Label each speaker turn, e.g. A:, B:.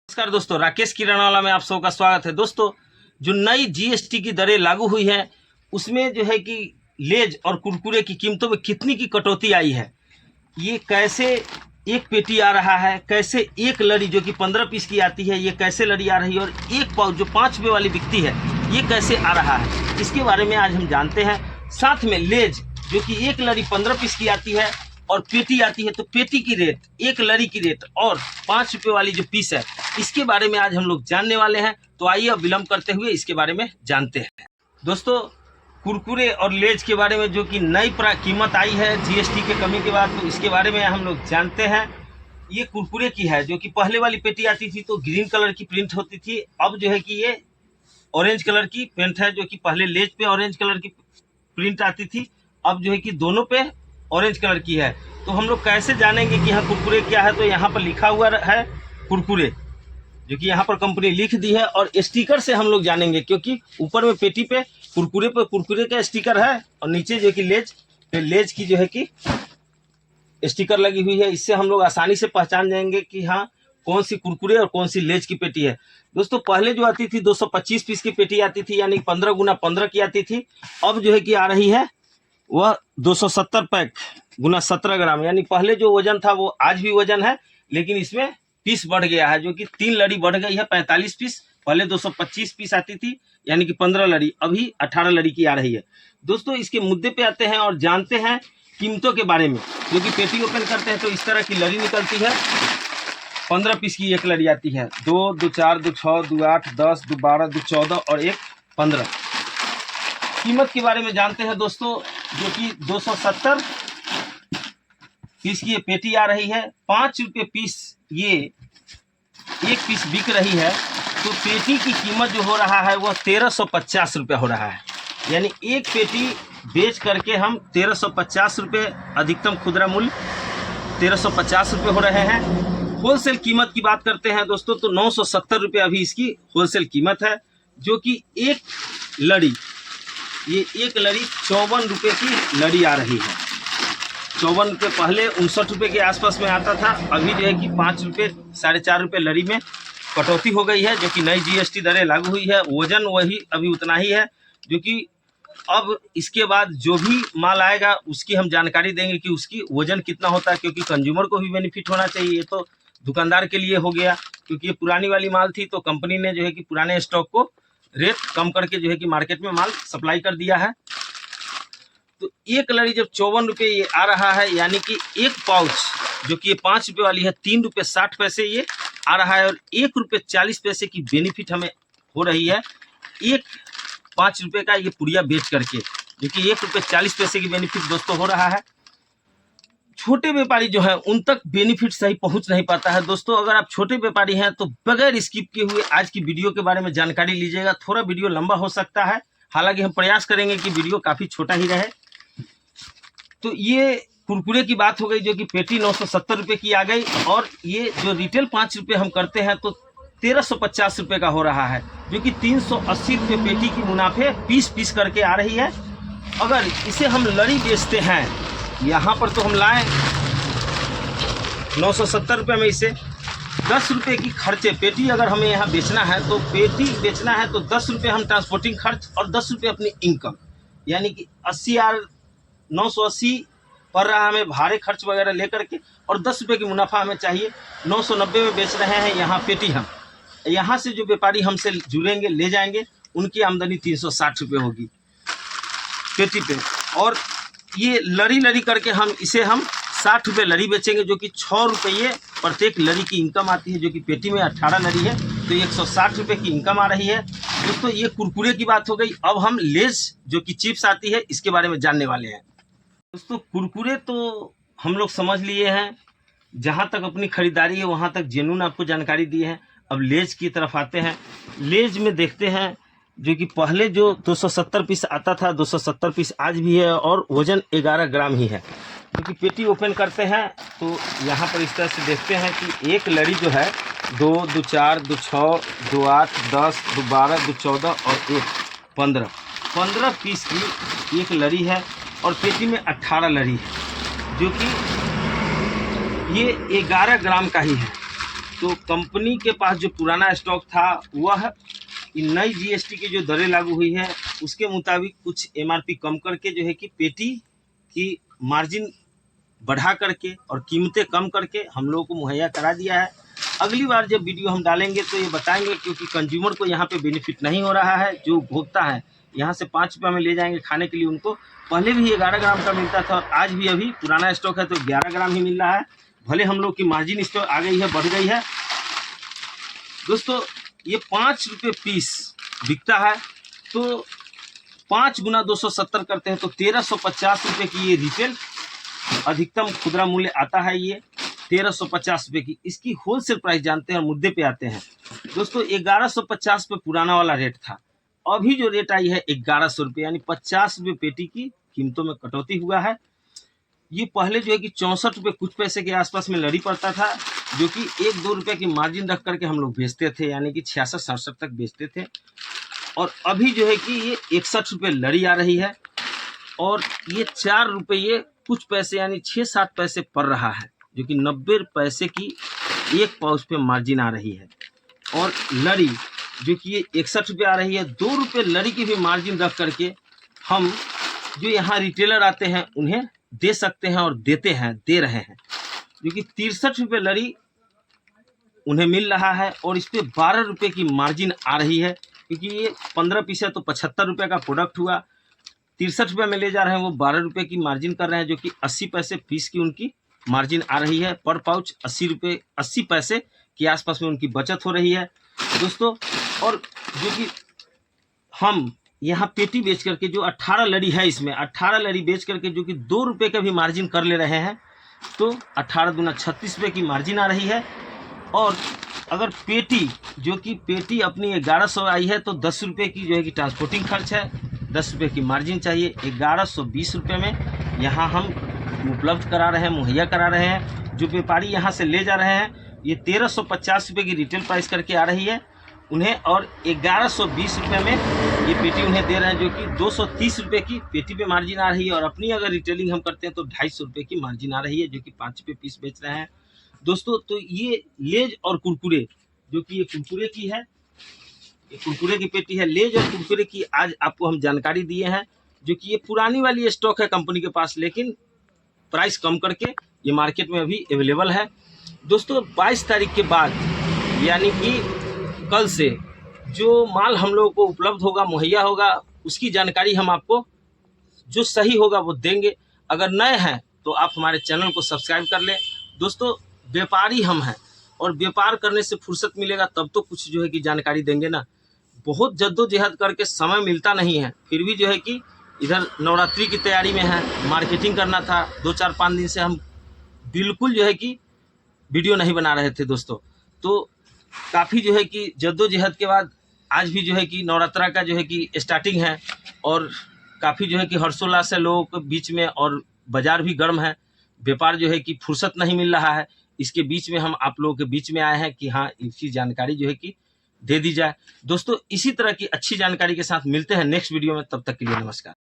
A: नमस्कार दोस्तों, राकेश किरानावाला में आप सबका स्वागत है। दोस्तों, जो नई जीएसटी की दरें लागू हुई हैं उसमें जो है कि लेज और कुरकुरे की कीमतों में कितनी की कटौती आई है, ये कैसे एक पेटी आ रहा है, कैसे एक लड़ी जो कि 15 पीस की आती है ये कैसे लड़ी आ रही है, और एक पाउच जो 5 रुपये वाली बिकती है ये कैसे आ रहा है, इसके बारे में आज हम जानते हैं। साथ में लेज जो कि एक लड़ी 15 पीस की आती है और पेटी आती है, तो पेटी की रेट, एक लड़ी की रेट और 5 रुपये वाली जो पीस है इसके बारे में आज हम लोग जानने वाले हैं। तो आइए अब विलंब करते हुए इसके बारे में जानते हैं। दोस्तों, कुरकुरे और लेज के बारे में जो कि नई कीमत आई है जीएसटी के कमी के बाद, तो इसके बारे में हम लोग जानते हैं। ये कुरकुरे की है जो कि पहले वाली पेटी आती थी तो ग्रीन कलर की प्रिंट होती थी, अब जो है कि ये ऑरेंज कलर की प्रिंट है। जो कि पहले लेज पे ऑरेंज कलर की प्रिंट आती थी, अब जो है कि दोनों पे ऑरेंज कलर की है। तो हम लोग कैसे जानेंगे कि यहाँ कुरकुरे क्या है, तो यहाँ पर लिखा हुआ है कुरकुरे, जो कि यहाँ पर कंपनी लिख दी है, और स्टिकर से हम लोग जानेंगे क्योंकि ऊपर में पेटी पे कुरकुरे का स्टिकर है और नीचे जो कि लेज की जो है कि स्टिकर लगी हुई है। इससे हम लोग आसानी से पहचान जाएंगे कि हाँ कौन सी कुरकुरे और कौन सी लेज की पेटी है। दोस्तों, पहले जो आती थी 225 पीस की पेटी आती थी, यानी 15 गुना 15 की आती थी। अब जो है कि आ रही है वह 270 पैक गुना 17 ग्राम, यानी पहले जो वजन था वो आज भी वजन है, लेकिन इसमें पीस बढ़ गया है, जो कि 3 लड़ी बढ़ गई है, 45 पीस। पहले 225 पीस आती थी, यानी कि 15 लड़ी, अभी 18 लड़ी की आ रही है। दोस्तों, इसके मुद्दे पे आते हैं और जानते हैं कीमतों के बारे में। जो कि पेटी ओपन करते हैं तो इस तरह की लड़ी निकलती है, 15 पीस की एक लड़ी आती है, 2, 2, 4, 2, 6, 2, 8, 10, 2, 12, 2, 14 और एक 15। कीमत के बारे में जानते हैं दोस्तों, जो कि 270 पीस की ये पेटी आ रही है, 5 रुपये पीस ये एक पीस बिक रही है। तो पेटी की कीमत जो हो रहा है वह 1350 रुपये हो रहा है, यानी एक पेटी बेच करके हम 1350 रुपये, अधिकतम खुदरा मूल्य 1350 रुपये हो रहे हैं। होलसेल कीमत की बात करते हैं दोस्तों, तो 970 रुपये अभी इसकी होलसेल कीमत है, जो कि एक लड़ी, ये एक लड़ी 54 रुपये की लड़ी आ रही है। 54 रुपये, पहले 59 रुपये के आसपास में आता था, अभी जो है कि 5 रुपये 4.5 रुपये लड़ी में कटौती हो गई है। जो कि नई जीएसटी दरें लागू हुई है, वजन वही अभी उतना ही है। जो कि अब इसके बाद जो भी माल आएगा उसकी हम जानकारी देंगे कि उसकी वजन कितना होता है, क्योंकि कंज्यूमर को भी बेनिफिट होना चाहिए। ये तो दुकानदार के लिए हो गया, क्योंकि ये पुरानी वाली माल थी तो कंपनी ने जो है कि पुराने स्टॉक को रेट कम करके जो है कि मार्केट में माल सप्लाई कर दिया है। तो एक लड़ी जब 54 रुपये ये आ रहा है, यानी कि एक पाउच जो कि ये 5 रुपये वाली है 3 रुपये 60 पैसे ये आ रहा है, और 1 रुपये 40 पैसे की बेनिफिट हमें हो रही है एक 5 रुपये का ये पुड़िया बेच करके, जो कि 1 रुपये 40 पैसे की बेनिफिट दोस्तों हो रहा है। छोटे व्यापारी जो है उन तक बेनिफिट सही पहुंच नहीं पाता है। दोस्तों, अगर आप छोटे व्यापारी हैं तो बगैर स्किप किए हुए आज की वीडियो के बारे में जानकारी लीजिएगा। थोड़ा वीडियो लंबा हो सकता है, हालांकि हम प्रयास करेंगे कि वीडियो काफ़ी छोटा ही रहे। तो ये कुरकुरे की बात हो गई, जो कि पेटी 970 रुपये की आ गई, और ये जो रिटेल 5 रुपये हम करते हैं तो 1350 रुपये का हो रहा है, जो कि 380 रुपये पेटी की मुनाफे पीस करके आ रही है। अगर इसे हम लड़ी बेचते हैं, यहाँ पर तो हम लाएँ 970 रुपये में, इसे 10 रुपये की खर्चे, पेटी अगर हमें यहाँ बेचना है तो पेटी बेचना है तो 10 रुपये हम ट्रांसपोर्टिंग खर्च और 10 रुपये अपनी इनकम, यानी कि 980 पड़ रहा है हमें भाड़े खर्च वगैरह लेकर के, और 10 रुपये की मुनाफा हमें चाहिए। 990 में बेच रहे हैं यहाँ पेटी हम। यहाँ से जो व्यापारी हमसे जुड़ेंगे, ले जाएंगे, उनकी आमदनी 360 रुपये होगी पेटी पे, और ये लड़ी करके इसे हम 60 रुपये लड़ी बेचेंगे, जो कि 6 रुपये प्रत्येक लड़ी की इनकम आती है। जो कि पेटी में 18 लड़ी है तो 160 रुपये की इनकम आ रही है। दोस्तों, ये कुरकुरे की बात हो गई। अब हम लेज जो कि चिप्स आती है इसके बारे में जानने वाले हैं। दोस्तों, कुरकुरे तो हम लोग समझ लिए हैं, जहाँ तक अपनी खरीदारी है वहाँ तक जेन्युइन आपको जानकारी दी है। अब लेज की तरफ आते हैं। लेज में देखते हैं, जो कि पहले जो 270 पीस आता था, 270 पीस आज भी है, और वज़न 11 ग्राम ही है। क्योंकि पेटी ओपन करते हैं तो यहाँ पर इस तरह से देखते हैं कि एक लड़ी जो है 2, 2, 4, 2, 6, 2, 8, 10, 2, 12, 2, 14 और एक 15 पीस की एक लड़ी है, और पेटी में 18 लड़ी है, जो कि ये 11 ग्राम का ही है। तो कंपनी के पास जो पुराना स्टॉक था वह नई जीएसटी की जो दरें लागू हुई है उसके मुताबिक कुछ एमआरपी कम करके जो है कि पेटी की मार्जिन बढ़ा करके और कीमतें कम करके हम लोगों को मुहैया करा दिया है। अगली बार जब वीडियो हम डालेंगे तो ये बताएंगे, क्योंकि कंज्यूमर को यहाँ पे बेनिफिट नहीं हो रहा है। जो उपभोक्ता है यहाँ से 5 रुपये में ले जाएंगे खाने के लिए, उनको पहले भी 11 ग्राम का मिलता था और आज भी अभी पुराना स्टॉक है तो 11 ग्राम ही मिल रहा है। भले हम लोग की मार्जिन इस पर आ गई है, बढ़ गई है। दोस्तों ये 5 रुपये पीस बिकता है तो 5 गुना 270 करते हैं तो 1350 रुपये की ये रिटेल अधिकतम खुदरा मूल्य आता है। ये 1350 रुपये की इसकी होलसेल प्राइस जानते हैं और मुद्दे पे आते हैं। दोस्तों 1150 पे पुराना वाला रेट था, अभी जो रेट आई है 1100 रुपये, यानी 50 रुपये पेटी की कीमतों में कटौती हुआ है। ये पहले जो है कि 64 रुपये कुछ पैसे के आसपास में लड़ी पड़ता था, जो कि 1-2 रुपये की मार्जिन रख करके हम लोग बेचते थे, यानी कि 66-67 तक बेचते थे। और अभी जो है कि ये 61 रुपये लड़ी आ रही है और ये 4 रुपये कुछ पैसे यानी 6-7 पैसे पड़ रहा है, जो कि 90 पैसे की एक पाउच पे मार्जिन आ रही है। और लड़ी जो कि ये 61 रुपये आ रही है, 2 रुपये लड़ी की भी मार्जिन रख करके हम जो यहाँ रिटेलर आते हैं उन्हें दे सकते हैं और दे रहे हैं, जो कि 63 रुपये लड़ी उन्हें मिल रहा है और इस पर 12 रुपये की मार्जिन आ रही है, क्योंकि ये 15 पीस है तो 75 रुपये का प्रोडक्ट हुआ। 63 रुपये में ले जा रहे हैं, वो 12 रुपये की मार्जिन कर रहे हैं, जो कि 80 पैसे पीस की उनकी मार्जिन आ रही है। पर पाउच 80 पैसे के आसपास में उनकी बचत हो रही है दोस्तों। और जो कि हम यहाँ पेटी बेच करके जो 18 लड़ी है, इसमें 18 लड़ी बेच करके जो कि 2 रुपये का भी मार्जिन कर ले रहे हैं, तो 18 दूना 36 रुपये की मार्जिन आ रही है। और अगर पेटी जो कि पेटी अपनी 1100 आई है तो 10 रुपये की जो है कि ट्रांसपोर्टिंग खर्च है, 10 रुपये की मार्जिन चाहिए। 1120 रुपये में यहाँ हम उपलब्ध करा रहे हैं, मुहैया करा रहे हैं। जो व्यापारी यहाँ से ले जा रहे हैं ये 1350 रुपये की रिटेल प्राइस करके आ रही है उन्हें, और 1120 रुपये में ये पेटी उन्हें दे रहे हैं, जो कि 230 रुपये की पेटी पे मार्जिन आ रही है। और अपनी अगर रिटेलिंग हम करते हैं तो 250 रुपये की मार्जिन आ रही है, जो कि 5 रुपये पीस बेच रहे हैं दोस्तों। तो ये लेज और कुरकुरे, जो कि ये कुरकुरे की है, ये कुरकुरे की पेटी है। लेज और कुरकुरे की आज आपको हम जानकारी दिए हैं, जो कि ये पुरानी वाली स्टॉक है कंपनी के पास, लेकिन प्राइस कम करके ये मार्केट में अभी अवेलेबल है दोस्तों। 22 तारीख के बाद यानी कि कल से जो माल हम लोगों को उपलब्ध होगा, मुहैया होगा, उसकी जानकारी हम आपको जो सही होगा वो देंगे। अगर नए हैं तो आप हमारे चैनल को सब्सक्राइब कर लें दोस्तों। व्यापारी हम हैं और व्यापार करने से फुर्सत मिलेगा तब तो कुछ जो है कि जानकारी देंगे ना। बहुत जद्दोजहद करके समय मिलता नहीं है, फिर भी जो है कि इधर नवरात्रि की तैयारी में है, मार्केटिंग करना था। 2-4-5 दिन से हम बिल्कुल जो है कि वीडियो नहीं बना रहे थे दोस्तों। तो काफ़ी जो है कि जद्दोजहद के बाद आज भी जो है कि नवरात्रा का जो है कि स्टार्टिंग है और काफ़ी जो है कि हर्षोल्लास है लोगों के बीच में, और बाज़ार भी गर्म है, व्यापार जो है कि फुर्सत नहीं मिल रहा है। इसके बीच में हम आप लोगों के बीच में आए हैं कि हाँ इसकी जानकारी जो है कि दे दी जाए दोस्तों। इसी तरह की अच्छी जानकारी के साथ मिलते हैं नेक्स्ट वीडियो में, तब तक के लिए नमस्कार।